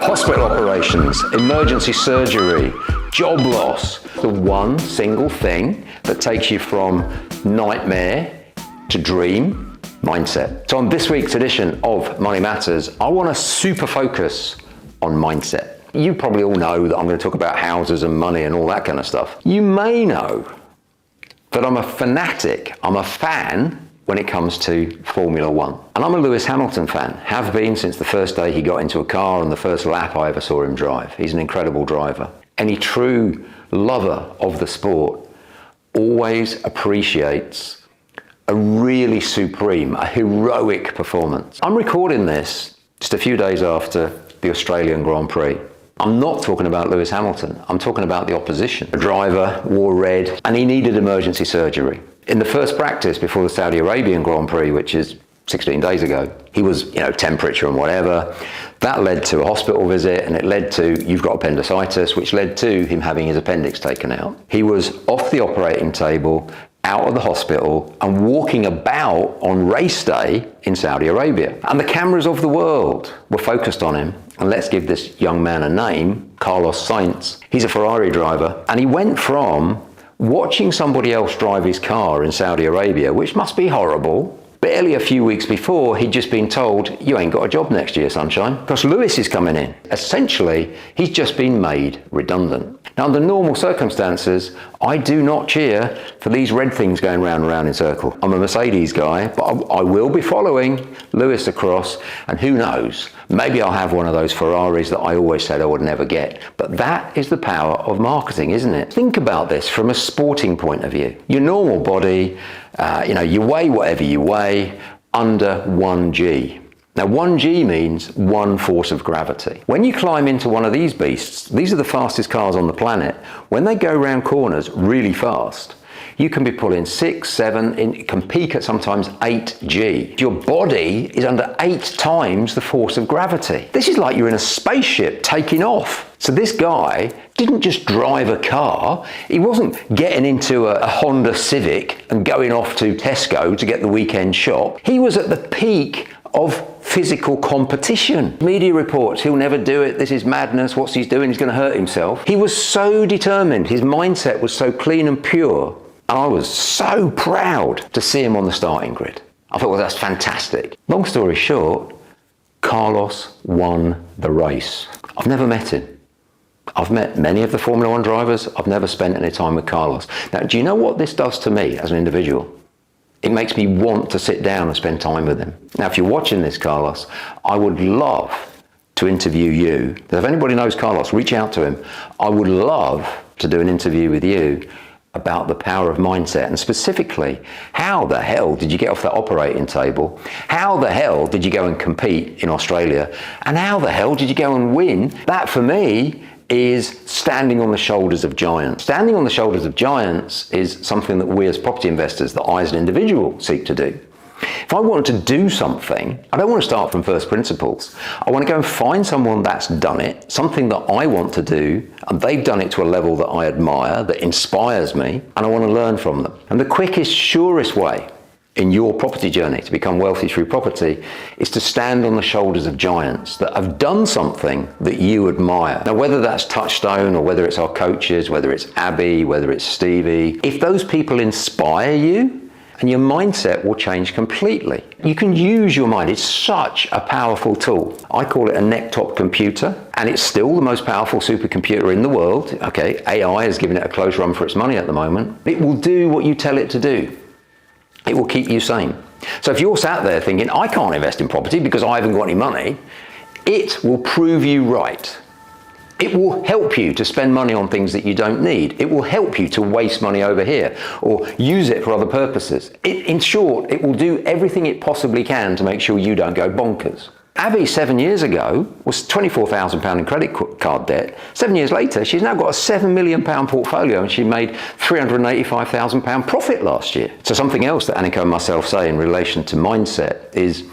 Hospital operations, emergency surgery, job loss. The one single thing that takes you from nightmare to dream, mindset. So on this week's edition of Money Matters, I want to super focus on mindset. You probably all know that I'm going to talk about houses and money and all that kind of stuff. You may know that I'm a fanatic, I'm a fan when it comes to Formula One. And I'm a Lewis Hamilton fan, have been since the first day he got into a car and the first lap I ever saw him drive. He's an incredible driver. Any true lover of the sport always appreciates a really supreme, a heroic performance. I'm recording this just a few days after the Australian Grand Prix. I'm not talking about Lewis Hamilton, I'm talking about the opposition. The driver wore red and he needed emergency surgery. In the first practice before the Saudi Arabian Grand Prix, which is 16 days ago, he was, temperature and whatever. That led to a hospital visit and it led to, you've got appendicitis, which led to him having his appendix taken out. He was off the operating table, out of the hospital and walking about on race day in Saudi Arabia. And the cameras of the world were focused on him. And let's give this young man a name, Carlos Sainz. He's a Ferrari driver and he went from watching somebody else drive his car in Saudi Arabia, which must be horrible. Barely a few weeks before, he'd just been told, you ain't got a job next year, sunshine, because Lewis is coming in. Essentially, he's just been made redundant. Now, under normal circumstances, I do not cheer for these red things going round and round in circle. I'm a Mercedes guy, but I will be following Lewis across, and who knows, maybe I'll have one of those Ferraris that I always said I would never get. But that is the power of marketing, isn't it? Think about this from a sporting point of view. Your normal body, you weigh whatever you weigh, under 1G. Now 1G means one force of gravity. When you climb into one of these beasts, these are the fastest cars on the planet. When they go round corners really fast, you can be pulling 6, 7, it can peak at sometimes 8G. Your body is under 8 times the force of gravity. This is like you're in a spaceship taking off. So this guy didn't just drive a car, he wasn't getting into a Honda Civic and going off to Tesco to get the weekend shop. He was at the peak of physical competition. Media reports, he'll never do it, this is madness, what's he doing, he's going to hurt himself. He was so determined, his mindset was so clean and pure, and I was so proud to see him on the starting grid. I thought, well, that's fantastic. Long story short, Carlos won the race. I've never met him. I've met many of the Formula One drivers, I've never spent any time with Carlos. Now, do you know what this does to me as an individual? It makes me want to sit down and spend time with him. Now, if you're watching this, Carlos, I would love to interview you. If anybody knows Carlos, reach out to him. I would love to do an interview with you about the power of mindset, and specifically, how the hell did you get off that operating table? How the hell did you go and compete in Australia? And how the hell did you go and win? That, for me, is standing on the shoulders of giants. Standing on the shoulders of giants is something that we as property investors, that I as an individual seek to do. If I want to do something, I don't want to start from first principles. I want to go and find someone that's done it, something that I want to do, and they've done it to a level that I admire, that inspires me, and I want to learn from them. And the quickest, surest way in your property journey to become wealthy through property is to stand on the shoulders of giants that have done something that you admire. Now, whether that's Touchstone or whether it's our coaches, whether it's Abby, whether it's Stevie, if those people inspire you, and your mindset will change completely. You can use your mind. It's such a powerful tool. I call it a neck-top computer, and it's still the most powerful supercomputer in the world. Okay, AI is giving it a close run for its money at the moment. It will do what you tell it to do. It will keep you sane. So if you're sat there thinking, I can't invest in property because I haven't got any money, it will prove you right. It will help you to spend money on things that you don't need. It will help you to waste money over here or use it for other purposes. In short, it will do everything it possibly can to make sure you don't go bonkers. Abby 7 years ago was £24,000 in credit card debt. 7 years later, she's now got a £7 million portfolio and she made £385,000 profit last year. So something else that Annika and myself say in relation to mindset is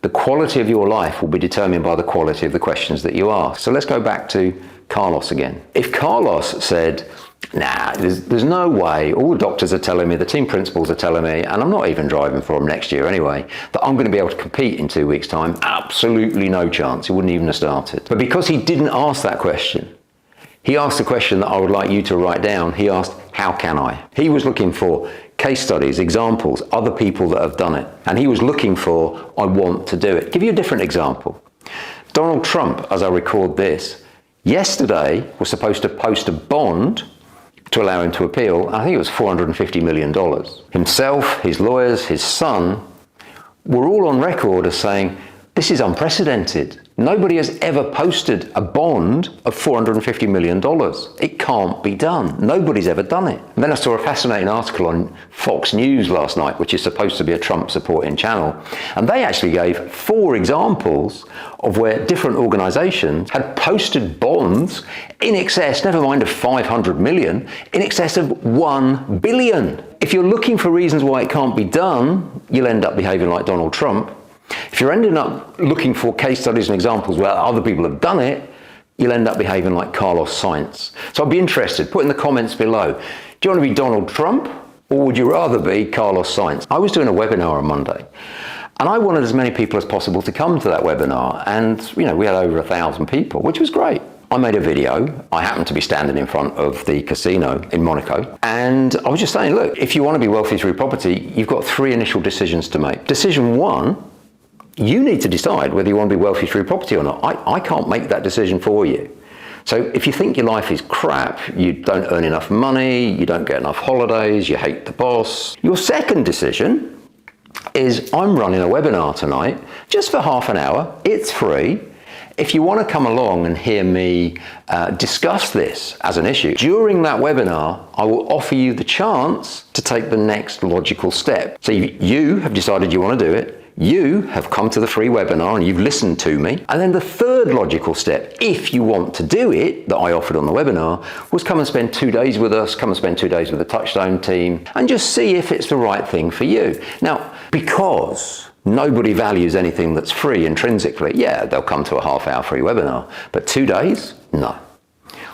the quality of your life will be determined by the quality of the questions that you ask. So let's go back to Carlos again. If Carlos said, Nah, there's no way. All the doctors are telling me, the team principals are telling me, and I'm not even driving for them next year anyway, that I'm going to be able to compete in 2 weeks' time. Absolutely no chance. He wouldn't even have started. But because he didn't ask that question, he asked the question that I would like you to write down. He asked, how can I? He was looking for case studies, examples, other people that have done it. And he was looking for, I want to do it. Give you a different example. Donald Trump, as I record this, yesterday was supposed to post a bond to allow him to appeal. I think it was $450 million. Himself, his lawyers, his son were all on record as saying, this is unprecedented. Nobody has ever posted a bond of $450 million. It can't be done. Nobody's ever done it. And then I saw a fascinating article on Fox News last night, which is supposed to be a Trump supporting channel. And they actually gave 4 examples of where different organizations had posted bonds in excess, never mind of 500 million, in excess of 1 billion. If you're looking for reasons why it can't be done, you'll end up behaving like Donald Trump. If you're ending up looking for case studies and examples where other people have done it, you'll end up behaving like Carlos Sainz. So I'd be interested, put in the comments below, do you want to be Donald Trump or would you rather be Carlos Sainz? I was doing a webinar on Monday and I wanted as many people as possible to come to that webinar, and we had over 1,000 people, which was great. I made a video. I happened to be standing in front of the casino in Monaco, and I was just saying, look, if you want to be wealthy through property, you've got 3 initial decisions to make. Decision 1, you need to decide whether you want to be wealthy through property or not. I can't make that decision for you. So if you think your life is crap, you don't earn enough money, you don't get enough holidays, you hate the boss. Your second decision is, I'm running a webinar tonight, just for half an hour. It's free. If you want to come along and hear me discuss this as an issue, during that webinar, I will offer you the chance to take the next logical step. So you have decided you want to do it. You have come to the free webinar and you've listened to me. And then the third logical step, if you want to do it, that I offered on the webinar, was come and spend 2 days with us, come and spend 2 days with the Touchstone team, and just see if it's the right thing for you. Now, because nobody values anything that's free intrinsically, yeah, they'll come to a half-hour free webinar, but 2 days? No.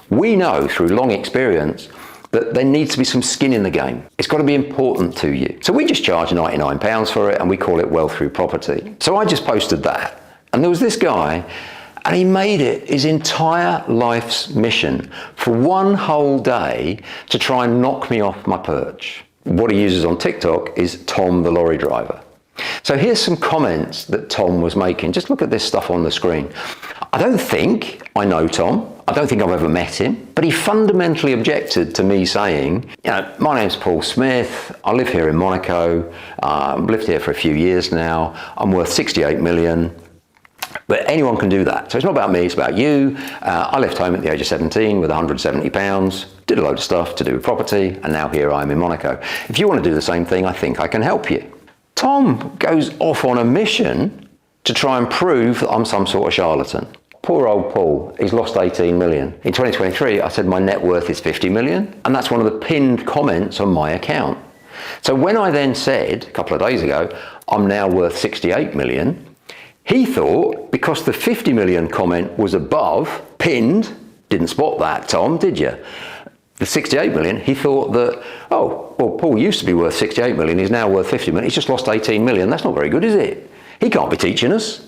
We know through long experience that there needs to be some skin in the game. It's got to be important to you. So we just charge £99 for it and we call it Wealth Through Property. So I just posted that. And there was this guy, and he made it his entire life's mission for 1 whole day to try and knock me off my perch. What he uses on TikTok is Tom the Lorry Driver. So here's some comments that Tom was making. Just look at this stuff on the screen. I don't think I know Tom. I don't think I've ever met him, but he fundamentally objected to me saying, my name's Paul Smith, I live here in Monaco, I've lived here for a few years now, I'm worth 68 million, but anyone can do that. So it's not about me, it's about you. I left home at the age of 17 with 170 pounds, did a load of stuff to do with property, and now here I am in Monaco. If you want to do the same thing, I think I can help you. Tom goes off on a mission to try and prove that I'm some sort of charlatan. Poor old Paul, he's lost 18 million. In 2023, I said my net worth is 50 million, and that's one of the pinned comments on my account. So when I then said, a couple of days ago, I'm now worth 68 million, he thought, because the 50 million comment was above, pinned, didn't spot that, Tom, did you? The 68 million, he thought that, oh, well, Paul used to be worth 68 million, he's now worth 50 million, he's just lost 18 million, that's not very good, is it? He can't be teaching us.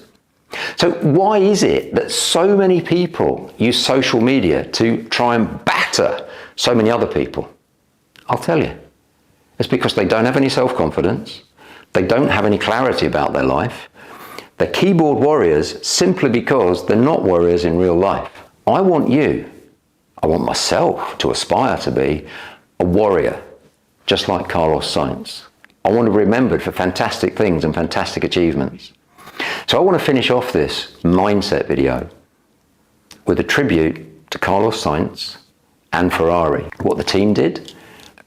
So why is it that so many people use social media to try and batter so many other people? I'll tell you. It's because they don't have any self-confidence, they don't have any clarity about their life, they're keyboard warriors simply because they're not warriors in real life. I want myself to aspire to be a warrior, just like Carlos Sainz. I want to be remembered for fantastic things and fantastic achievements. So I want to finish off this mindset video with a tribute to Carlos Sainz and Ferrari. What the team did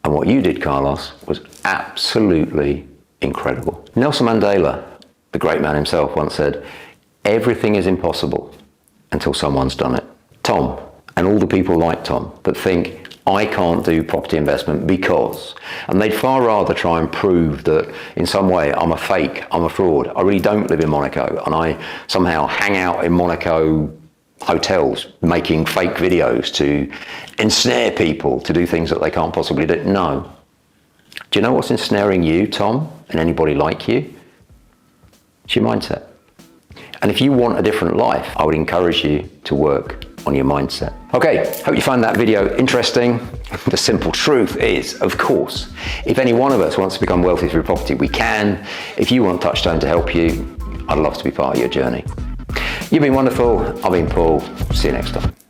and what you did, Carlos, was absolutely incredible. Nelson Mandela, the great man himself, once said, everything is impossible until someone's done it. Tom, and all the people like Tom that think, I can't do property investment because, and they'd far rather try and prove that in some way I'm a fake, I'm a fraud. I really don't live in Monaco and I somehow hang out in Monaco hotels making fake videos to ensnare people to do things that they can't possibly do? No. Do you know what's ensnaring you, Tom, and anybody like you? It's your mindset. And if you want a different life, I would encourage you to work on your mindset. Okay, hope you find that video interesting. The simple truth is, of course, if any one of us wants to become wealthy through property, we can. If you want Touchstone to help you, I'd love to be part of your journey. You've been wonderful. I've been Paul. See you next time.